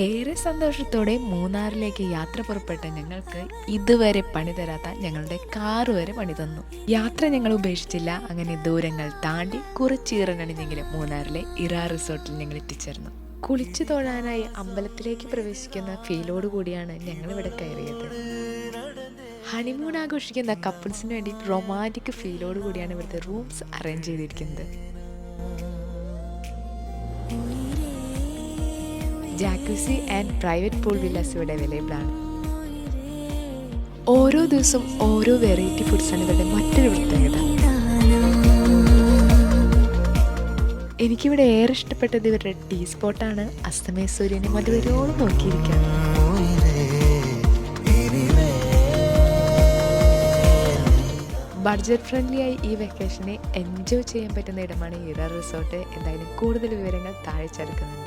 ഏറെ സന്തോഷത്തോടെ മൂന്നാറിലേക്ക് യാത്ര പുറപ്പെട്ട ഞങ്ങൾക്ക് ഇതുവരെ പണി തരാത്ത ഞങ്ങളുടെ കാറ് വരെ പണി തന്നു. യാത്ര ഞങ്ങൾ ഉപേക്ഷിച്ചില്ല. അങ്ങനെ ദൂരങ്ങൾ താണ്ടി കുറച്ചീറനണിഞ്ഞെങ്കിലും മൂന്നാറിലെ ഇറാ റിസോർട്ടിൽ ഞങ്ങൾ എത്തിച്ചേർന്നു. കുളിച്ചു തൊഴാനായി അമ്പലത്തിലേക്ക് പ്രവേശിക്കുന്ന ഫീലോട് കൂടിയാണ് ഞങ്ങൾ ഇവിടെ കയറിയത്. ഹണിമൂൺ ആഘോഷിക്കുന്ന കപ്പിൾസിന് വേണ്ടി റൊമാൻറ്റിക് ഫീലോട് കൂടിയാണ് ഇവിടുത്തെ റൂംസ് അറേഞ്ച് ചെയ്തിരിക്കുന്നത്. ജാക്യൂസി ആൻഡ് പ്രൈവറ്റ് പൂൾ വില്ലാസ് ഇവിടെ അവൈലബിൾ ആണ്. ഓരോ ദിവസവും ഓരോ വെറൈറ്റി ഫുഡ്സാണ് ഇവരുടെ മറ്റൊരു പ്രത്യേകത. എനിക്കിവിടെ ഏറെ ഇഷ്ടപ്പെട്ടത് ഇവരുടെ ടീ സ്പോട്ടാണ്. അസ്തമയ സൂര്യനെ മധുവരോളം നോക്കിയിരിക്കാം. ബഡ്ജറ്റ് ഫ്രണ്ട്ലി ആയി ഈ വെക്കേഷനെ എൻജോയ് ചെയ്യാൻ പറ്റുന്ന ഇടമാണ് ഇറാ റിസോർട്ട്. എന്തായാലും കൂടുതൽ വിവരങ്ങൾ താഴെ ചേർക്കുന്നുണ്ട്.